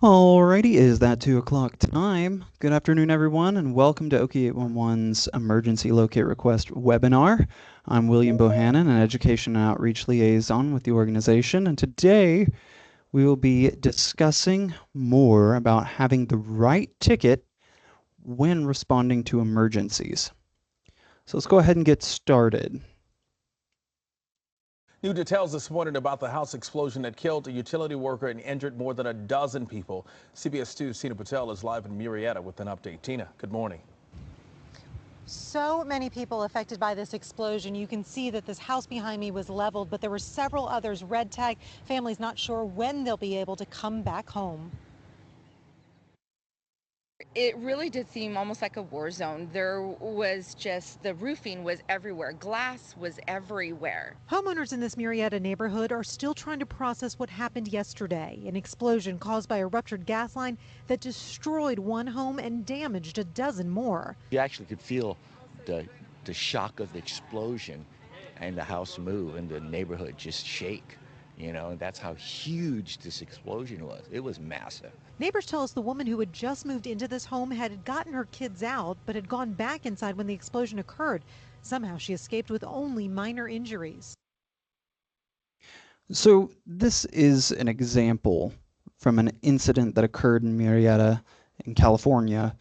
Alrighty, is that 2 o'clock time? Good afternoon, everyone, and welcome to Oki 811's Emergency Locate Request webinar. I'm William Bohannon, an Education and Outreach Liaison with the organization, and today we will be discussing more about having the right ticket when responding to emergencies. So let's go ahead and get started. New details this morning about the house explosion that killed a utility worker and injured more than a dozen people. CBS 2's Tina Patel is live in Murrieta with an update. Tina, good morning. So many people affected by this explosion. You can see that this house behind me was leveled, but there were several others red tagged. Families not sure when they'll be able to come back home. It really did seem almost like a war zone. There was just, the roofing was everywhere. Glass was everywhere. Homeowners in this Murrieta neighborhood are still trying to process what happened yesterday. An explosion caused by a ruptured gas line that destroyed one home and damaged a dozen more. You actually could feel the shock of the explosion and the house move and the neighborhood just shake. You know, and that's how huge this explosion was. It was massive. Neighbors tell us the woman who had just moved into this home had gotten her kids out, but had gone back inside when the explosion occurred. Somehow she escaped with only minor injuries. So this is an example from an incident that occurred in Murrieta in California.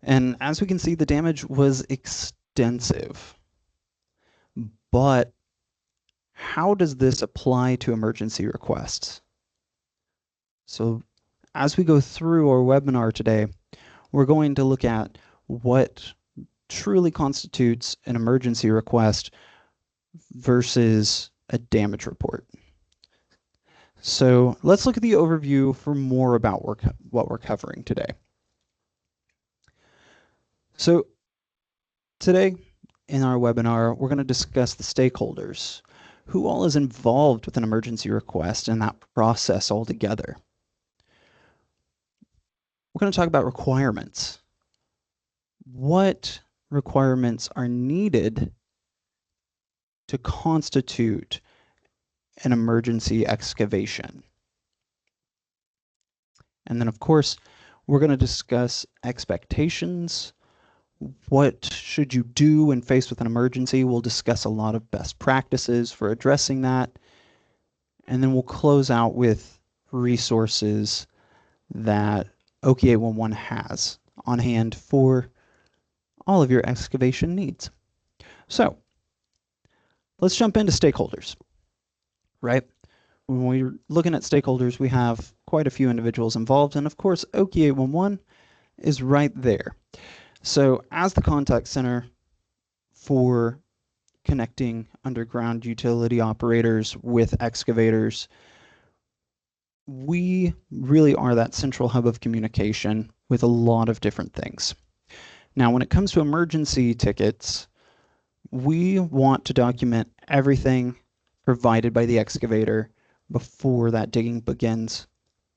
And as we can see, the damage was extensive. But how does this apply to emergency requests? So as we go through our webinar today, we're going to look at what truly constitutes an emergency request versus a damage report. So let's look at the overview for more about what we're covering today. So today in our webinar, we're going to discuss the stakeholders, who all is involved with an emergency request and that process altogether. We're going to talk about requirements. What requirements are needed to constitute an emergency excavation? And then, of course, we're going to discuss expectations. What should you do when faced with an emergency? We'll discuss a lot of best practices for addressing that. And then we'll close out with resources that Oki 811 has on hand for all of your excavation needs. So let's jump into stakeholders, right? When we're looking at stakeholders, we have quite a few individuals involved, and of course, Oki 811 is right there. So as the contact center for connecting underground utility operators with excavators, we really are that central hub of communication with a lot of different things. Now, when it comes to emergency tickets, we want to document everything provided by the excavator before that digging begins,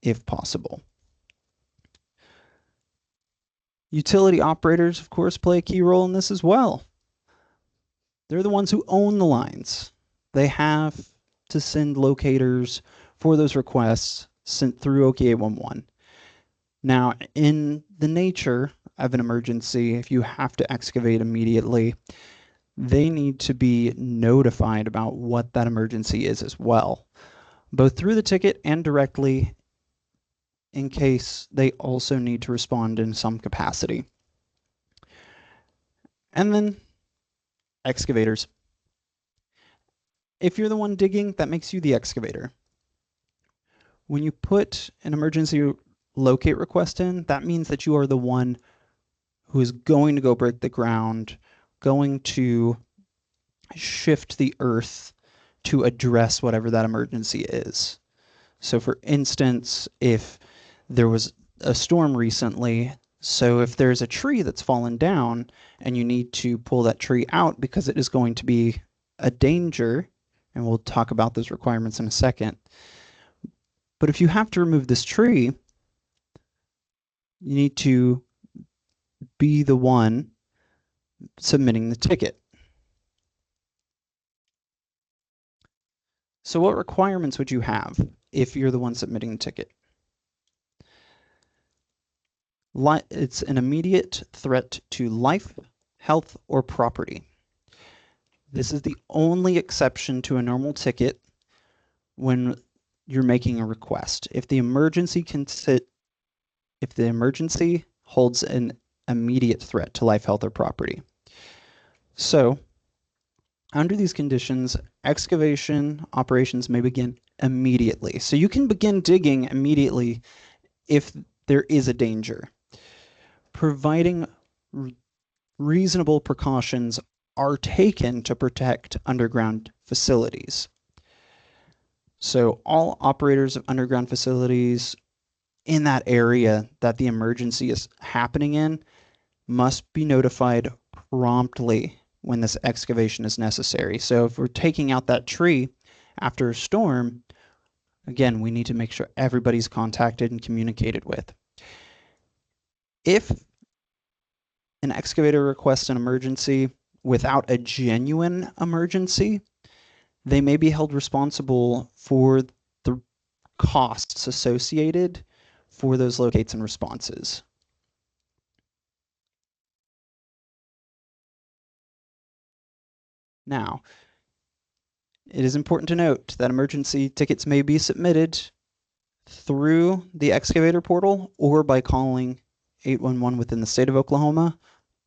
if possible. Utility operators, of course, play a key role in this as well. They're the ones who own the lines. They have to send locators for those requests sent through Oki 811. Now, in the nature of an emergency, if you have to excavate immediately, they need to be notified about what that emergency is as well, both through the ticket and directly, in case they also need to respond in some capacity. And then excavators. If you're the one digging, that makes you the excavator. When you put an emergency locate request in, that means that you are the one who is going to go break the ground, going to shift the earth to address whatever that emergency is. So for instance, if there was a storm recently, so if there's a tree that's fallen down and you need to pull that tree out because it is going to be a danger, and we'll talk about those requirements in a second. But if you have to remove this tree, you need to be the one submitting the ticket. So what requirements would you have if you're the one submitting the ticket? It's an immediate threat to life, health, or property. This is the only exception to a normal ticket when you're making a request. If the emergency holds an immediate threat to life, health, or property. So, under these conditions, excavation operations may begin immediately. So you can begin digging immediately if there is a danger. Providing reasonable precautions are taken to protect underground facilities. So all operators of underground facilities in that area that the emergency is happening in must be notified promptly when this excavation is necessary. So if we're taking out that tree after a storm, again, we need to make sure everybody's contacted and communicated with. If an excavator requests an emergency without a genuine emergency, they may be held responsible for the costs associated for those locates and responses. Now, it is important to note that emergency tickets may be submitted through the excavator portal or by calling 811 within the state of Oklahoma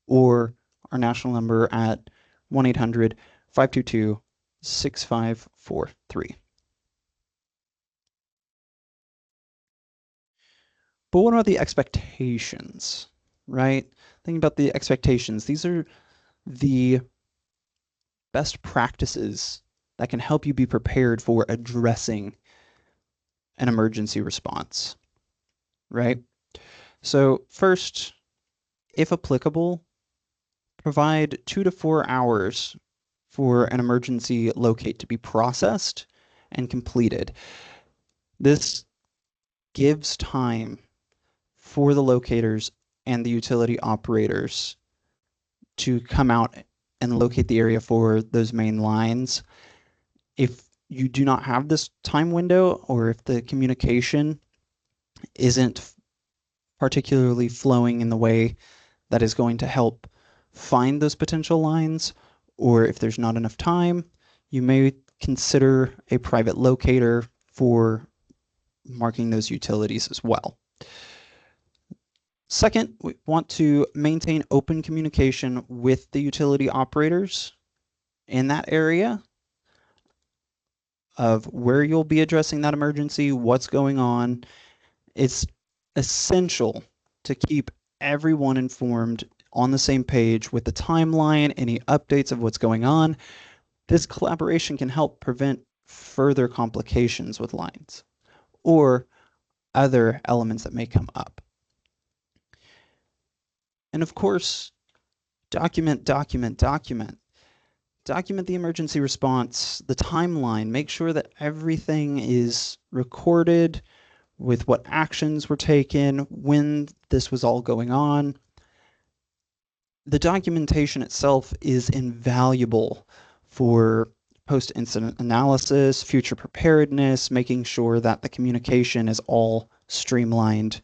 or our national number at 1-800-522-6543. But what about the expectations, right? Think about the expectations. These are the best practices that can help you be prepared for addressing an emergency response, right? So first, if applicable, provide 2 to 4 hours for an emergency locate to be processed and completed. This gives time for the locators and the utility operators to come out and locate the area for those main lines. If you do not have this time window, or if the communication isn't particularly flowing in the way that is going to help find those potential lines, or if there's not enough time, you may consider a private locator for marking those utilities as well. Second, we want to maintain open communication with the utility operators in that area of where you'll be addressing that emergency, what's going on. It's essential to keep everyone informed on the same page with the timeline, any updates of what's going on. This collaboration can help prevent further complications with lines or other elements that may come up. And of course, document the emergency response, the timeline, make sure that everything is recorded with what actions were taken, when this was all going on. The documentation itself is invaluable for post-incident analysis, future preparedness, making sure that the communication is all streamlined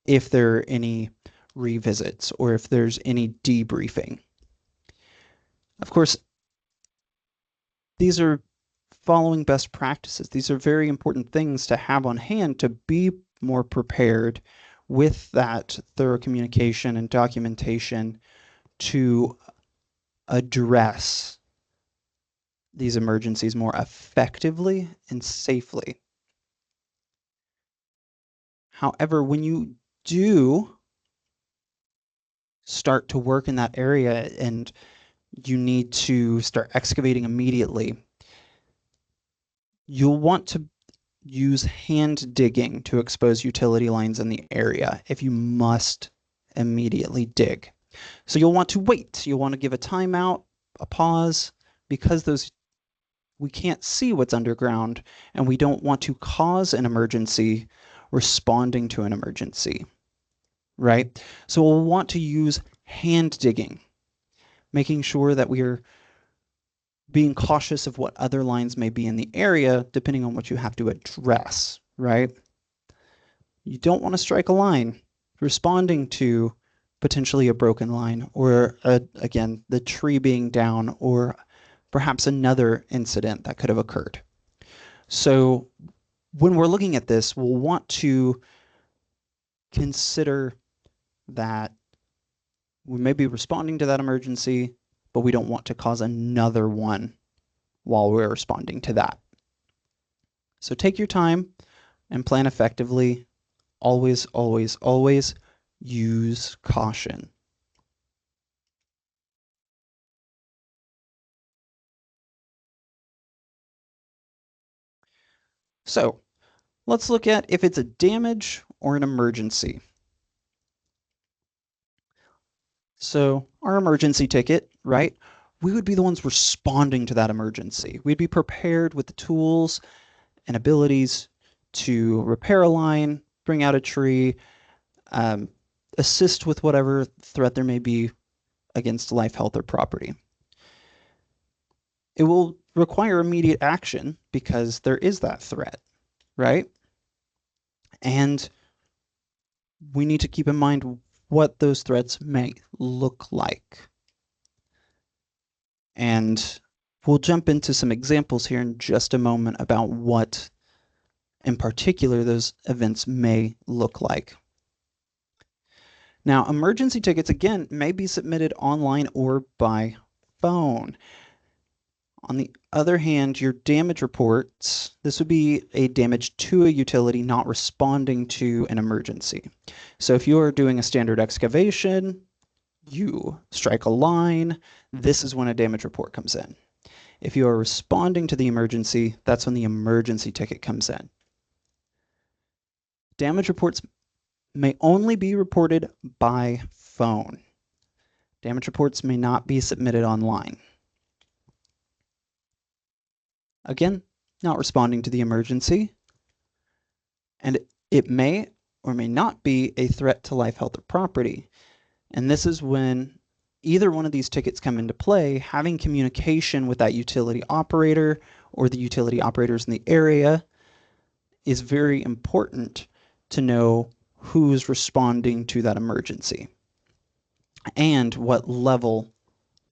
if there are any revisits or if there's any debriefing. Of course, these are following best practices. These are very important things to have on hand to be more prepared with that thorough communication and documentation to address these emergencies more effectively and safely. However, when you do start to work in that area and you need to start excavating immediately, you'll want to use hand digging to expose utility lines in the area if you must immediately dig. So you'll want to wait. You'll want to give a timeout, a pause, because we can't see what's underground and we don't want to cause an emergency responding to an emergency, right? So we'll want to use hand digging, making sure that we are being cautious of what other lines may be in the area, depending on what you have to address, right? You don't want to strike a line responding to potentially a broken line or, again, the tree being down or perhaps another incident that could have occurred. So when we're looking at this, we'll want to consider that we may be responding to that emergency, but we don't want to cause another one while we're responding to that. So take your time and plan effectively. Always, always, always use caution. So let's look at if it's a damage or an emergency. So our emergency ticket, right? We would be the ones responding to that emergency. We'd be prepared with the tools and abilities to repair a line, bring out a tree, assist with whatever threat there may be against life, health, or property. It will require immediate action because there is that threat, right? And we need to keep in mind what those threats may look like. And we'll jump into some examples here in just a moment about what in particular those events may look like. Now, emergency tickets, again, may be submitted online or by phone. On the other hand, your damage reports, this would be a damage to a utility not responding to an emergency. So if you are doing a standard excavation, you strike a line, this is when a damage report comes in. If you are responding to the emergency, that's when the emergency ticket comes in. Damage reports may only be reported by phone. Damage reports may not be submitted online. Again, not responding to the emergency, and it may or may not be a threat to life, health, or property. And this is when either one of these tickets come into play. Having communication with that utility operator or the utility operators in the area is very important to know who's responding to that emergency and what level,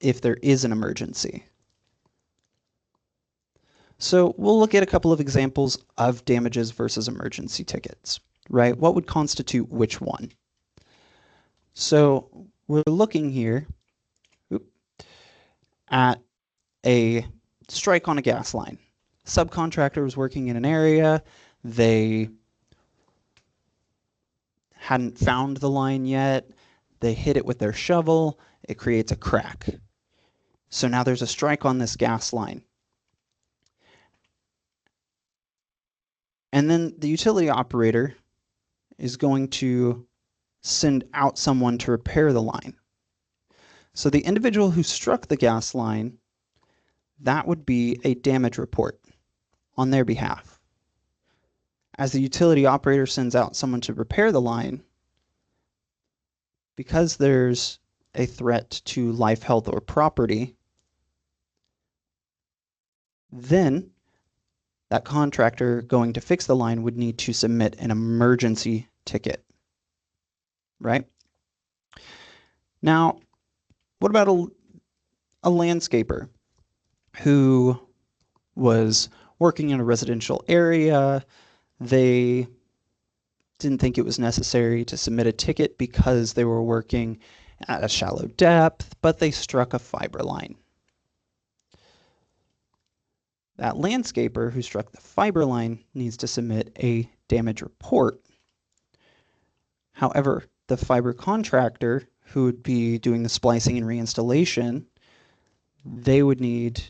if there is an emergency. So we'll look at a couple of examples of damages versus emergency tickets, right? What would constitute which one? So we're looking here at a strike on a gas line. Subcontractor was working in an area. They hadn't found the line yet. They hit it with their shovel. It creates a crack. So now there's a strike on this gas line. And then the utility operator is going to send out someone to repair the line. So the individual who struck the gas line, that would be a damage report on their behalf. As the utility operator sends out someone to repair the line, because there's a threat to life, health, or property, then that contractor going to fix the line would need to submit an emergency ticket, right? Now, what about a landscaper who was working in a residential area? They didn't think it was necessary to submit a ticket because they were working at a shallow depth, but they struck a fiber line. That landscaper who struck the fiber line needs to submit a damage report. However, the fiber contractor who would be doing the splicing and reinstallation, they would need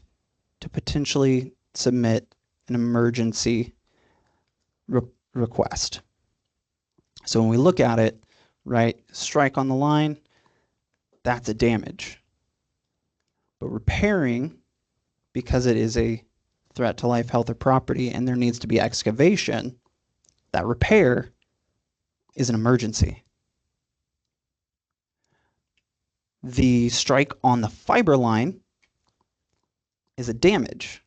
to potentially submit an emergency request. So when we look at it, right, strike on the line, that's a damage. But repairing, because it is a threat to life, health, or property, and there needs to be excavation, that repair is an emergency. The strike on the fiber line is a damage.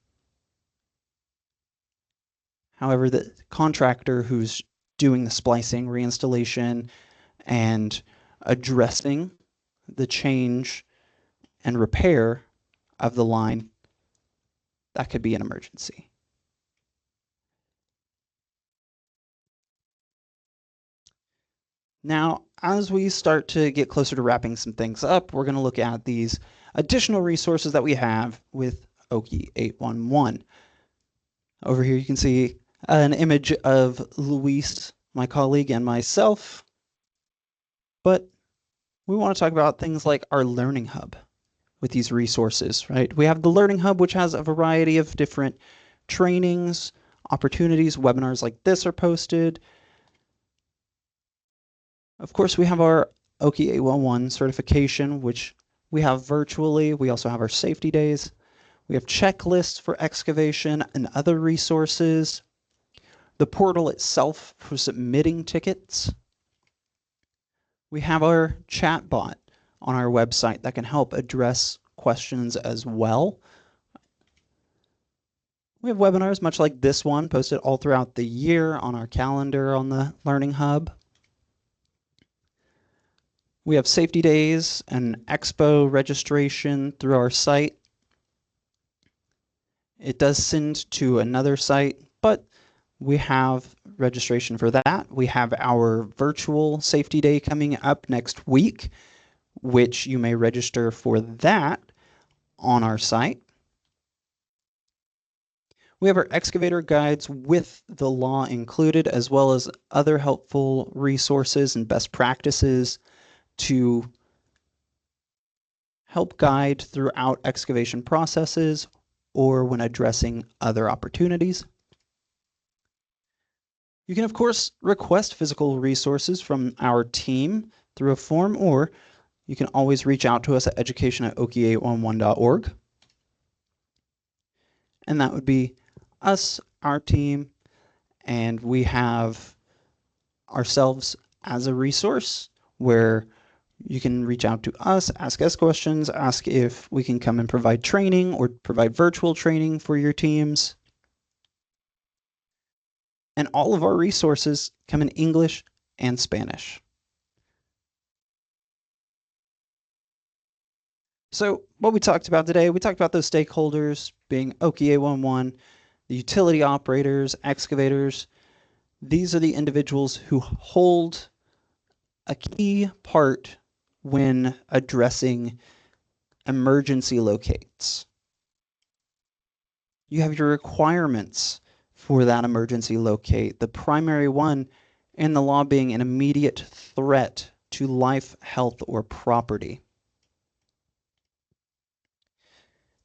However, the contractor who's doing the splicing, reinstallation, and addressing the change and repair of the line, that could be an emergency. Now, as we start to get closer to wrapping some things up, we're going to look at these additional resources that we have with Oki 811. Over here you can see an image of Luis, my colleague, and myself. But we want to talk about things like our Learning Hub with these resources, right? We have the Learning Hub, which has a variety of different trainings, opportunities, webinars like this are posted. Of course, we have our Oki 811 certification, which we have virtually. We also have our safety days. We have checklists for excavation and other resources. The portal itself for submitting tickets. We have our chat bot on our website that can help address questions as well. We have webinars much like this one posted all throughout the year on our calendar on the Learning Hub. We have safety days and expo registration through our site. It does send to another site, but we have registration for that. We have our virtual safety day coming up next week, which you may register for that on our site. We have our excavator guides with the law included, as well as other helpful resources and best practices to help guide throughout excavation processes or when addressing other opportunities. You can, of course, request physical resources from our team through a form, or you can always reach out to us at education@oki811.org. And that would be us, our team, and we have ourselves as a resource where you can reach out to us, ask us questions, ask if we can come and provide training or provide virtual training for your teams. And all of our resources come in English and Spanish. So what we talked about today, we talked about those stakeholders being Oki 811, the utility operators, excavators. These are the individuals who hold a key part when addressing emergency locates. You have your requirements for that emergency locate, the primary one in the law being an immediate threat to life, health, or property.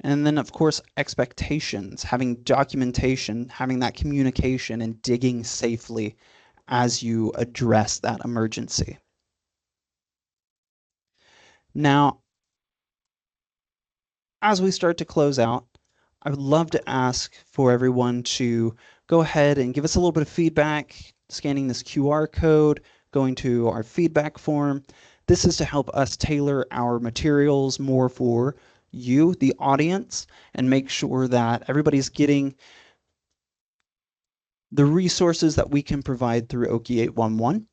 And then, of course, expectations, having documentation, having that communication, and digging safely as you address that emergency. Now, as we start to close out, I would love to ask for everyone to go ahead and give us a little bit of feedback, scanning this QR code, going to our feedback form. This is to help us tailor our materials more for you, the audience, and make sure that everybody's getting the resources that we can provide through Oki 811.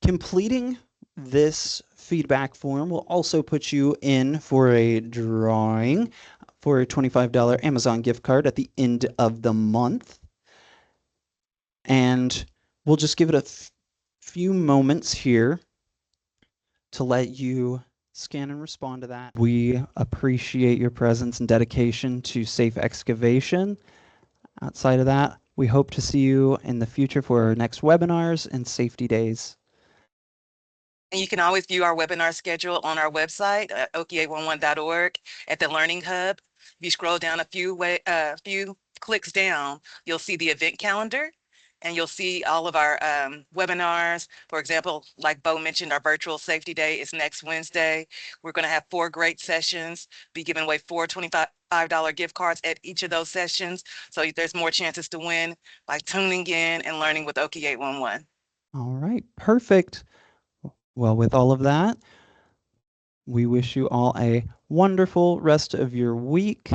Completing this feedback form will also put you in for a drawing for a $25 Amazon gift card at the end of the month. And we'll just give it a few moments here to let you scan and respond to that. We appreciate your presence and dedication to safe excavation. Outside of that, we hope to see you in the future for our next webinars and safety days. And you can always view our webinar schedule on our website, oki811.org, at the Learning Hub. If you scroll down a few clicks down, you'll see the event calendar, and you'll see all of our webinars. For example, like Bo mentioned, our virtual safety day is next Wednesday. We're going to have 4 great sessions, be giving away 4 $25 gift cards at each of those sessions. So there's more chances to win by tuning in and learning with Oki 811. All right, perfect. Well, with all of that, we wish you all a wonderful rest of your week,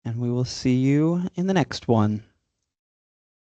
and we will see you in the next one.